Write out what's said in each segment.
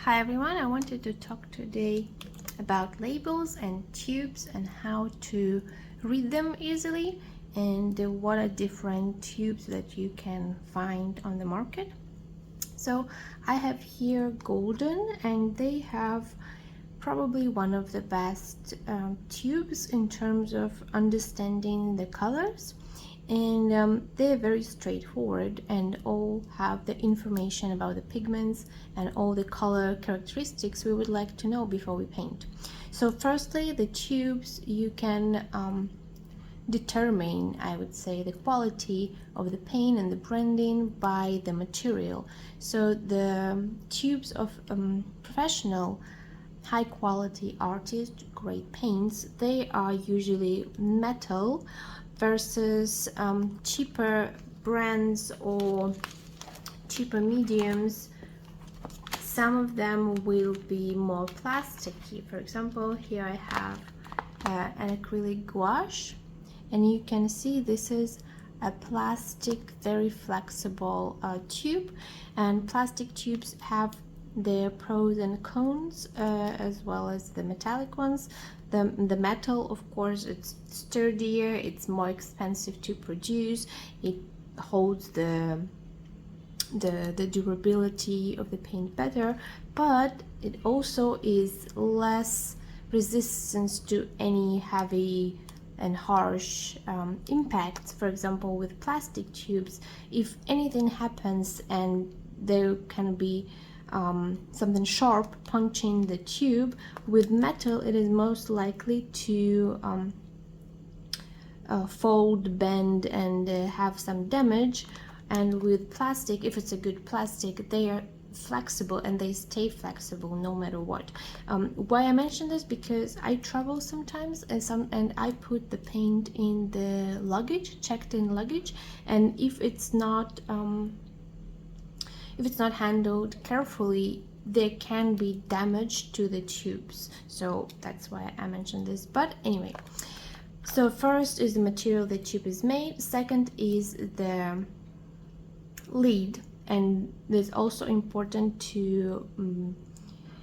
Hi everyone, I wanted to talk today about labels and tubes and how to read them easily and what are different tubes that you can find on the market. So I have here golden, and they have probably one of the best tubes in terms of understanding the colors, and they're very straightforward and all have the information about the pigments and all the color characteristics we would like to know before we paint. So firstly, the tubes, you can determine, I would say, the quality of the paint and the branding by the material. So the tubes of professional high quality artist grade paints, they are usually metal, versus cheaper brands or cheaper mediums. Some of them will be more plasticky. For example, here I have an acrylic gouache, and you can see this is a plastic, very flexible tube, and plastic tubes have their pros and cons, as well as the metallic ones. The metal, of course, it's sturdier, it's more expensive to produce, it holds the durability of the paint better, but it also is less resistance to any heavy and harsh impacts. For example, with plastic tubes, if anything happens and there can be something sharp punching the tube, with metal it is most likely to fold, bend, and have some damage. And with plastic, if it's a good plastic, they are flexible and they stay flexible no matter what. Why I mention this, because I travel sometimes and I put the paint in the luggage, checked in luggage, and if it's not handled carefully, there can be damage to the tubes. So that's why I mentioned this. But anyway, so first is the material the tube is made, second is the lid, and it's also important to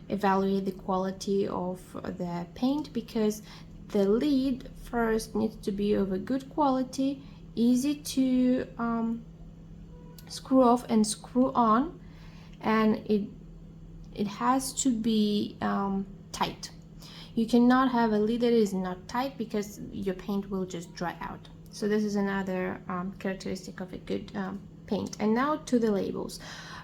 evaluate the quality of the paint, because the lid first needs to be of a good quality, easy to screw off and screw on, and it has to be tight. You cannot have a lid that is not tight, because your paint will just dry out. So this is another characteristic of a good paint. And now to the labels.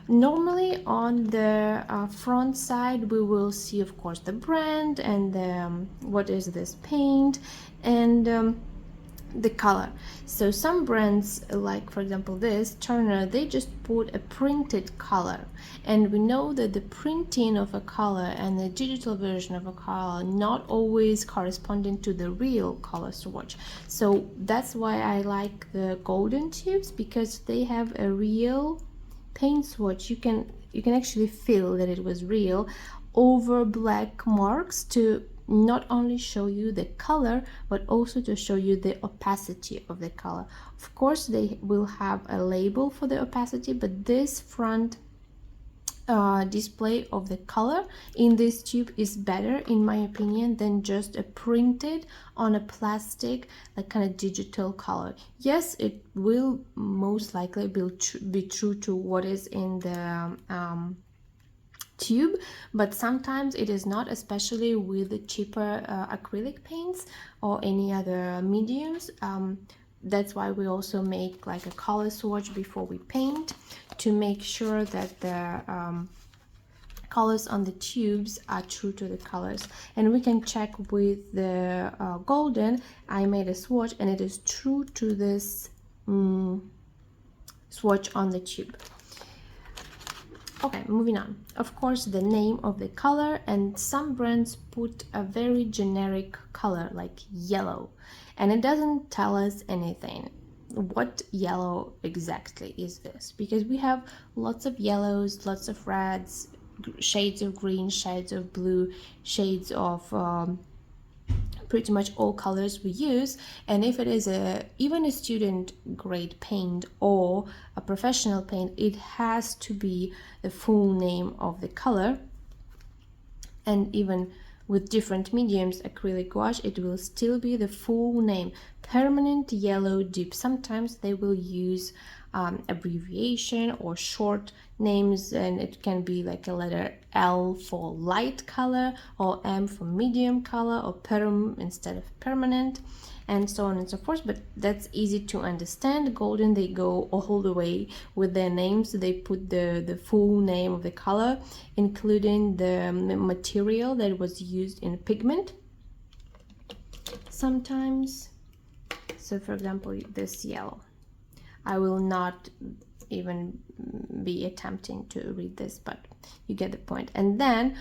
Normally on the front side we will see, of course, the brand and what is this paint, and the color. So some brands, like for example this Turner, they just put a printed color, and we know that the printing of a color and the digital version of a color not always corresponding to the real color swatch. So that's why I like the golden tubes, because they have a real paint swatch. You can actually feel that it was real over black marks, to not only show you the color but also to show you the opacity of the color. Of course they will have a label for the opacity, but this front display of the color in this tube is better, in my opinion, than just a printed on a plastic, like kind of digital color. Yes, it will most likely be true to what is in the tube, but sometimes it is not, especially with the cheaper acrylic paints or any other mediums. That's why we also make like a color swatch before we paint, to make sure that the colors on the tubes are true to the colors. And we can check with the golden. I made a swatch and it is true to this swatch on the tube. Okay, moving on. Of course, the name of the color, and some brands put a very generic color like yellow, and it doesn't tell us anything. What yellow exactly is this? Because we have lots of yellows, lots of reds, shades of green, shades of blue, shades of pretty much all colors we use. And if it is even a student grade paint or a professional paint, it has to be the full name of the color. and even with different mediums, acrylic gouache, it will still be the full name, Permanent Yellow Deep. Sometimes they will use abbreviation or short names, and it can be like a letter L for light color, or M for medium color, or perm instead of permanent, and so on and so forth. But that's easy to understand. Golden, they go all the way with their names. They put the full name of the color, including the material that was used in pigment sometimes. So for example, this yellow, I will not even be attempting to read this, but you get the point. And then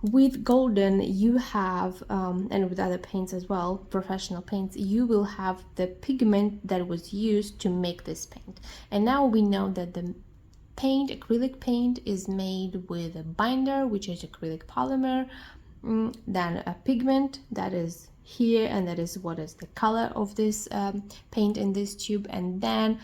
with golden, you have, and with other paints as well, professional paints, you will have the pigment that was used to make this paint. And now we know that the paint, acrylic paint, is made with a binder, which is acrylic polymer, then a pigment that is here, and that is what is the color of this paint in this tube, and then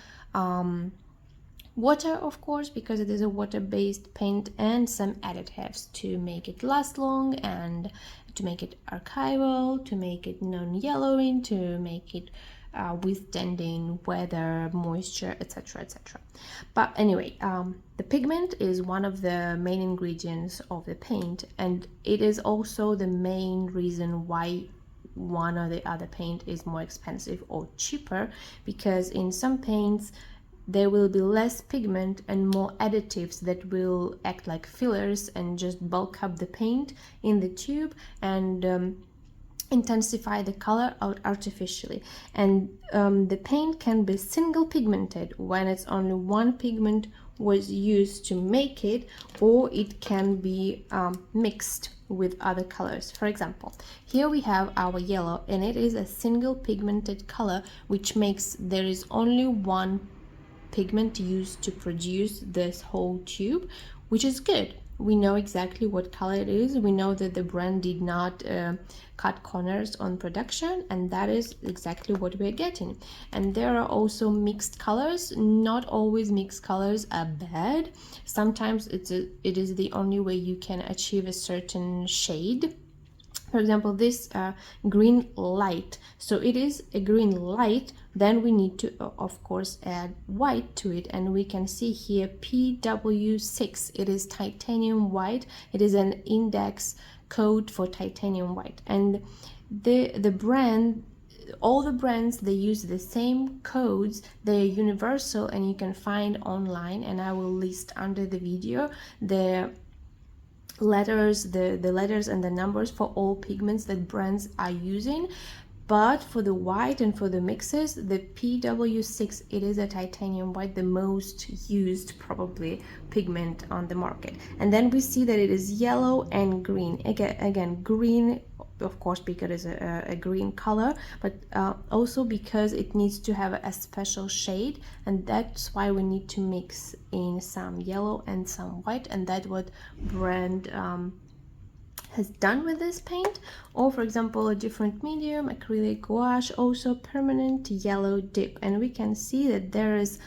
water, of course, because it is a water-based paint, and some additives to make it last long, and to make it archival, to make it non-yellowing, to make it withstanding weather, moisture, etc., etc. But anyway, the pigment is one of the main ingredients of the paint, and it is also the main reason why one or the other paint is more expensive or cheaper, because in some paints there will be less pigment and more additives that will act like fillers and just bulk up the paint in the tube and intensify the color out artificially. And the paint can be single pigmented when it's only one pigment was used to make it, or it can be mixed with other colors. For example, here we have our yellow, and it is a single pigmented color, which makes there is only one pigment used to produce this whole tube, which is good. We know exactly what color it is. We know that the brand did not cut corners on production, and that is exactly what we're getting. And there are also mixed colors. Not always mixed colors are bad. Sometimes it is the only way you can achieve a certain shade. For example, this green light, so it is a green light, then we need to of course add white to it, and we can see here PW6, it is titanium white. It is an index code for titanium white, and the brand, all the brands, they use the same codes. They're universal, and you can find online, and I will list under the video the letters, the letters and the numbers for all pigments that brands are using. But for the white and for the mixes, the PW6, it is a titanium white, the most used probably pigment on the market. And then we see that it is yellow and green. Again green, of course, because it's a green color, but also because it needs to have a special shade, and that's why we need to mix in some yellow and some white, and that's what brand has done with this paint. Or for example, a different medium, acrylic gouache, also Permanent Yellow Deep, and we can see that there is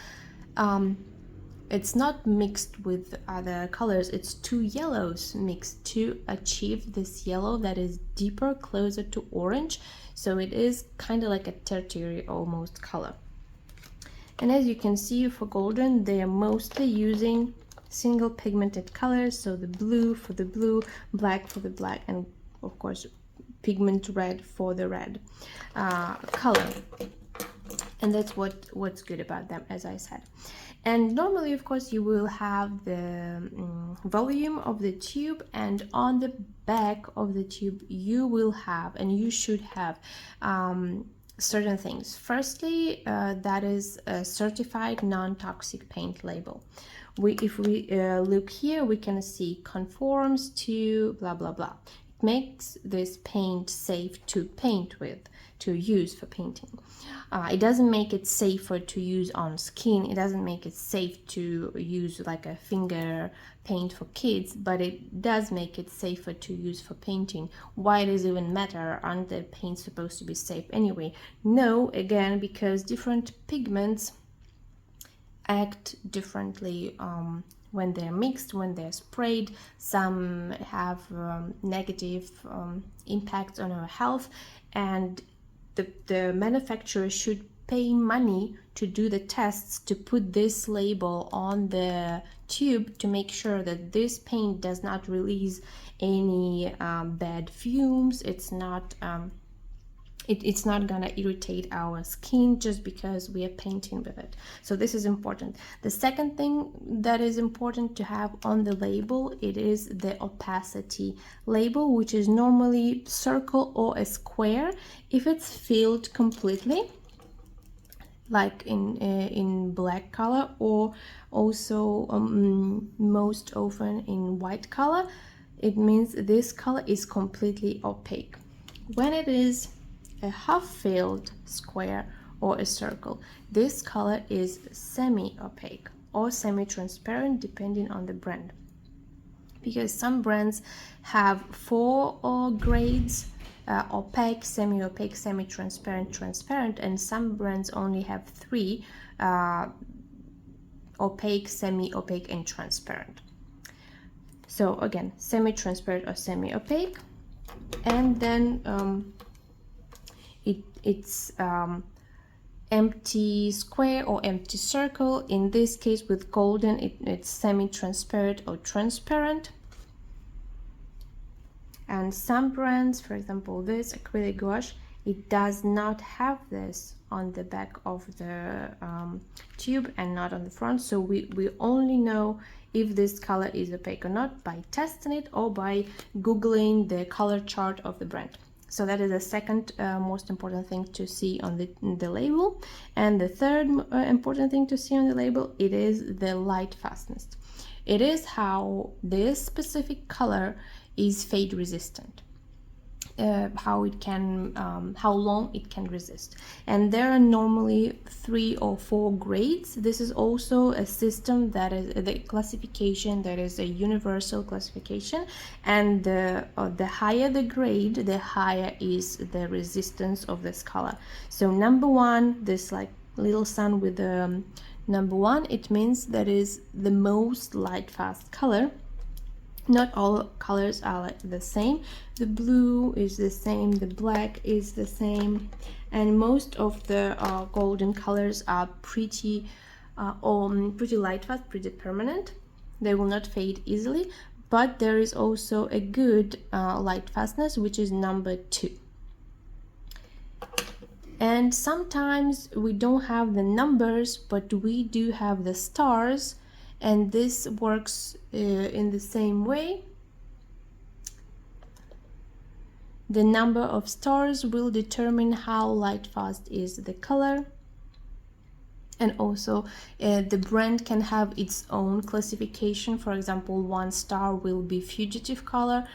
it's not mixed with other colors, it's two yellows mixed to achieve this yellow that is deeper, closer to orange. So it is kind of like a tertiary almost color. And as you can see, for golden, they are mostly using single pigmented colors, so the blue for the blue, black for the black, and of course pigment red for the red color. And that's what's good about them, as I said. And normally, of course, you will have the volume of the tube, and on the back of the tube you will have, and you should have, certain things. Firstly, that is a certified non-toxic paint label. If we look here, we can see conforms to blah blah blah. It makes this paint safe to paint with, to use for painting. It doesn't make it safer to use on skin. It doesn't make it safe to use like a finger paint for kids, but it does make it safer to use for painting. Why does it even matter? Aren't the paints supposed to be safe anyway? No, again, because different pigments act differently when they're mixed, when they're sprayed. Some have negative impacts on our health, and the manufacturer should pay money to do the tests to put this label on the tube to make sure that this paint does not release any bad fumes. It's not gonna irritate our skin just because we are painting with it. So this is important. The second thing that is important to have on the label, it is the opacity label, which is normally circle or a square. If it's filled completely, like in black color, or also most often in white color, it means this color is completely opaque. When it is a half-filled square or a circle, this color is semi-opaque or semi-transparent depending on the brand, because some brands have 4 grades: opaque, semi-opaque, semi-transparent, transparent, and some brands only have 3: opaque, semi-opaque, and transparent. So again, semi-transparent or semi-opaque, and then it's empty square or empty circle. In this case with golden, it's semi-transparent or transparent. And some brands, for example this acrylic gouache, it does not have this on the back of the tube and not on the front, so we only know if this color is opaque or not by testing it or by googling the color chart of the brand. So that is the second most important thing to see on the label. And the third important thing to see on the label, it is the light fastness. It is how this specific color is fade resistant, how long it can resist. And there are normally 3 or 4 grades. This is also a system that is the classification that is a universal classification, and the higher the grade, the higher is the resistance of this color. So number 1, this like little sun with the number 1, it means that is the most light fast color. Not all colors are like the same. The blue is the same, the black is the same, and most of the golden colors are pretty light fast, pretty permanent. They will not fade easily, but there is also a good light fastness, which is number 2. And sometimes we don't have the numbers, but we do have the stars, and this works in the same way. The number of stars will determine how light fast is the color, and also the brand can have its own classification. For example, 1 star will be fugitive color,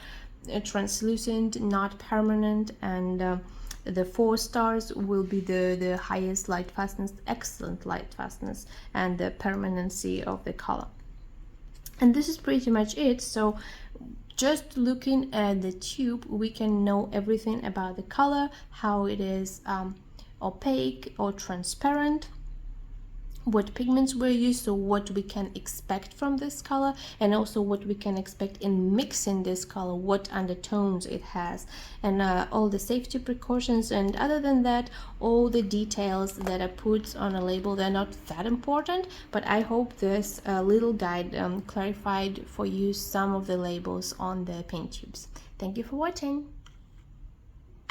translucent, not permanent, and the 4 stars will be the highest light fastness, excellent light fastness, and the permanency of the color. And this is pretty much it. So just looking at the tube, we can know everything about the color, how it is opaque or transparent, what pigments were used, so what we can expect from this color, and also what we can expect in mixing this color, what undertones it has, and all the safety precautions. And other than that, all the details that are put on a label, they're not that important, but I hope this little guide clarified for you some of the labels on the paint tubes. Thank you for watching.